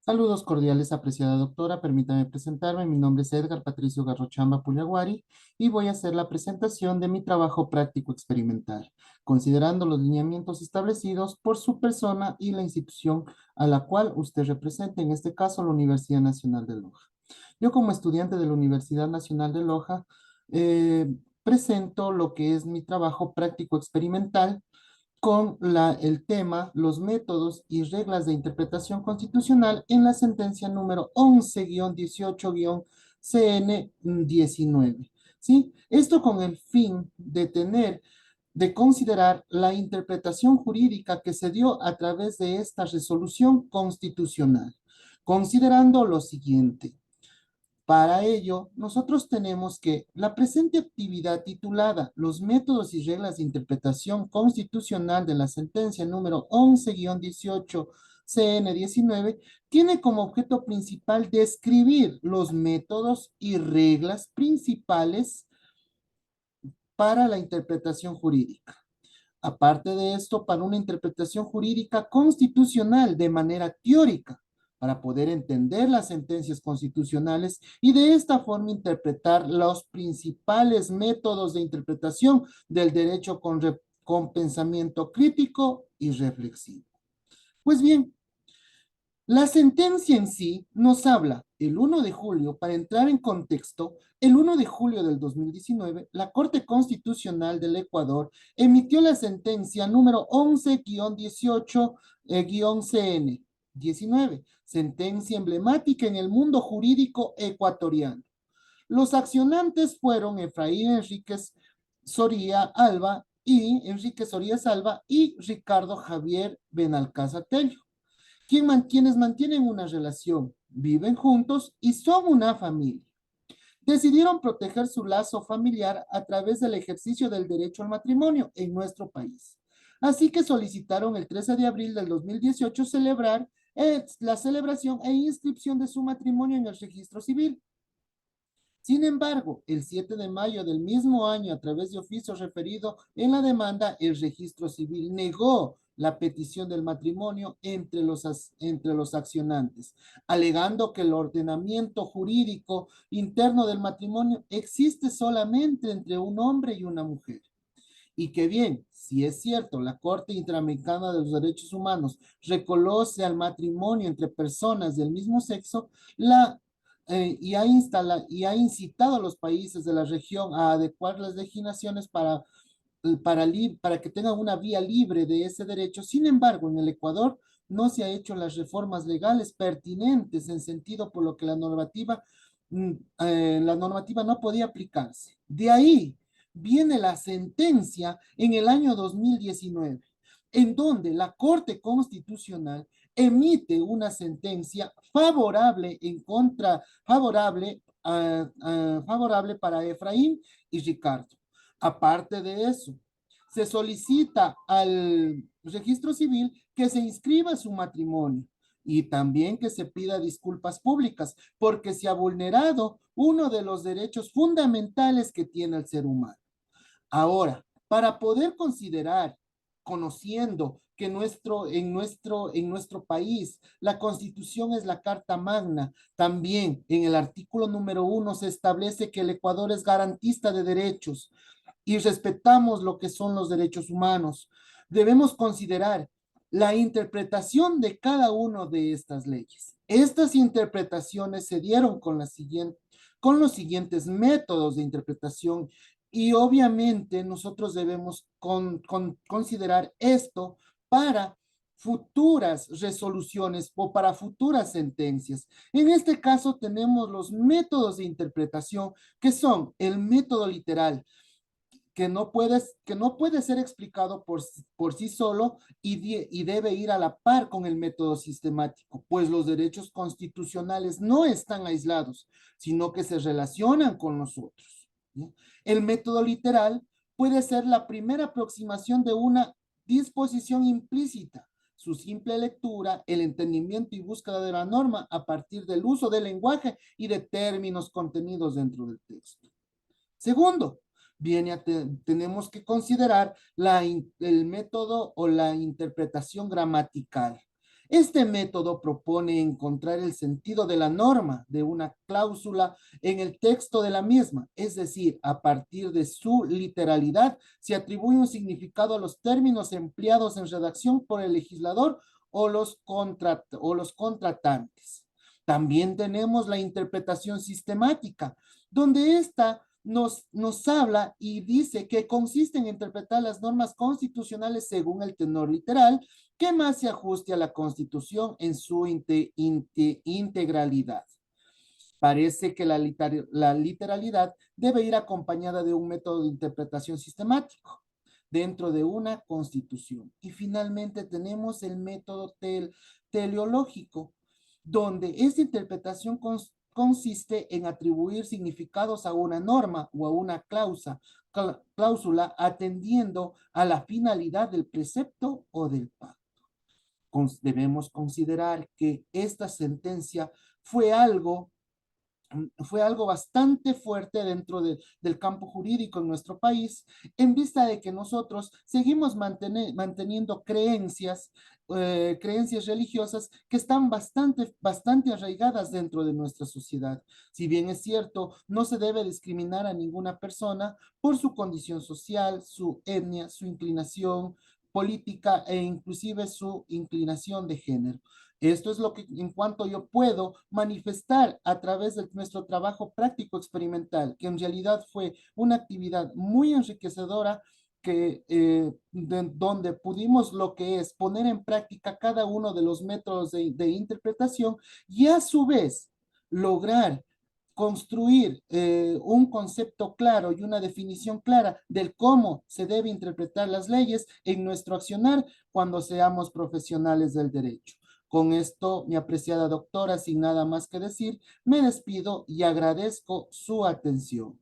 Saludos cordiales, apreciada doctora. Permítame presentarme. Mi nombre es Edgar Patricio Garrochamba Puyaguari y voy a hacer la presentación de mi trabajo práctico experimental, considerando los lineamientos establecidos por su persona y la institución a la cual usted representa, en este caso la Universidad Nacional de Loja. Yo como estudiante de la Universidad Nacional de Loja, presento lo que es mi trabajo práctico experimental con el tema, los métodos y reglas de interpretación constitucional en la sentencia número 11-18-CN19. ¿Sí? Esto con el fin de considerar la interpretación jurídica que se dio a través de esta resolución constitucional, considerando lo siguiente. Para ello, nosotros tenemos que la presente actividad titulada Los métodos y reglas de interpretación constitucional de la sentencia número 11-18-CN19 tiene como objeto principal describir los métodos y reglas principales para la interpretación jurídica. Aparte de esto, para una interpretación jurídica constitucional de manera teórica, para poder entender las sentencias constitucionales y de esta forma interpretar los principales métodos de interpretación del derecho con pensamiento crítico y reflexivo. Pues bien, la sentencia en sí nos habla el 1 de julio, para entrar en contexto, el 1 de julio del 2019, la Corte Constitucional del Ecuador emitió la sentencia número 11-18-CN19, sentencia emblemática en el mundo jurídico ecuatoriano. Los accionantes fueron Efraín Enrique Soría Salva y Ricardo Javier Benalcázar Tello quienes mantienen una relación, viven juntos y son una familia. Decidieron proteger su lazo familiar a través del ejercicio del derecho al matrimonio en nuestro país. Así que solicitaron el 13 de abril del 2018 celebrar la celebración e inscripción de su matrimonio en el registro civil. Sin embargo, el 7 de mayo del mismo año, a través de oficio referido en la demanda, el registro civil negó la petición del matrimonio entre los accionantes, alegando que el ordenamiento jurídico interno del matrimonio existe solamente entre un hombre y una mujer. Y que bien, si es cierto, la Corte Interamericana de los Derechos Humanos reconoce al matrimonio entre personas del mismo sexo, y ha incitado a los países de la región a adecuar las legislaciones para que tengan una vía libre de ese derecho. Sin embargo, en el Ecuador no se ha hecho las reformas legales pertinentes en sentido por lo que la normativa no podía aplicarse. De ahí viene la sentencia en el año 2019, en donde la Corte Constitucional emite una sentencia favorable para Efraín y Ricardo. Aparte de eso, se solicita al registro civil que se inscriba su matrimonio y también que se pida disculpas públicas porque se ha vulnerado uno de los derechos fundamentales que tiene el ser humano. Ahora, para poder considerar, conociendo que en nuestro país la Constitución es la Carta Magna, también en el artículo número 1 se establece que el Ecuador es garantista de derechos y respetamos lo que son los derechos humanos. Debemos considerar la interpretación de cada una de estas leyes. Estas interpretaciones se dieron con los siguientes métodos de interpretación y obviamente nosotros debemos considerar esto para futuras resoluciones o para futuras sentencias. En este caso tenemos los métodos de interpretación que son el método literal, que no puede ser explicado por sí solo y debe ir a la par con el método sistemático, pues los derechos constitucionales no están aislados, sino que se relacionan con nosotros. ¿Sí? El método literal puede ser la primera aproximación de una disposición implícita, su simple lectura, el entendimiento y búsqueda de la norma a partir del uso del lenguaje y de términos contenidos dentro del texto. Segundo, tenemos que considerar el método o la interpretación gramatical. Este método propone encontrar el sentido de la norma de una cláusula en el texto de la misma, es decir, a partir de su literalidad, se atribuye un significado a los términos empleados en redacción por el legislador o los contratantes. También tenemos la interpretación sistemática, donde esta nos habla y dice que consiste en interpretar las normas constitucionales según el tenor literal, que más se ajuste a la Constitución en su integralidad. Parece que la literalidad debe ir acompañada de un método de interpretación sistemático dentro de una constitución. Y finalmente tenemos el método teleológico, donde esta interpretación consiste en atribuir significados a una norma o a una cláusula atendiendo a la finalidad del precepto o del pacto. Debemos considerar que esta sentencia fue algo bastante fuerte dentro del campo jurídico en nuestro país, en vista de que nosotros seguimos manteniendo creencias religiosas que están bastante arraigadas dentro de nuestra sociedad. Si bien es cierto, no se debe discriminar a ninguna persona por su condición social, su etnia, su inclinación política e inclusive su inclinación de género. Esto es lo que en cuanto yo puedo manifestar a través de nuestro trabajo práctico experimental, que en realidad fue una actividad muy enriquecedora donde pudimos lo que es poner en práctica cada uno de los métodos de interpretación y a su vez lograr construir un concepto claro y una definición clara del cómo se debe interpretar las leyes en nuestro accionar cuando seamos profesionales del derecho. Con esto, mi apreciada doctora, sin nada más que decir, me despido y agradezco su atención.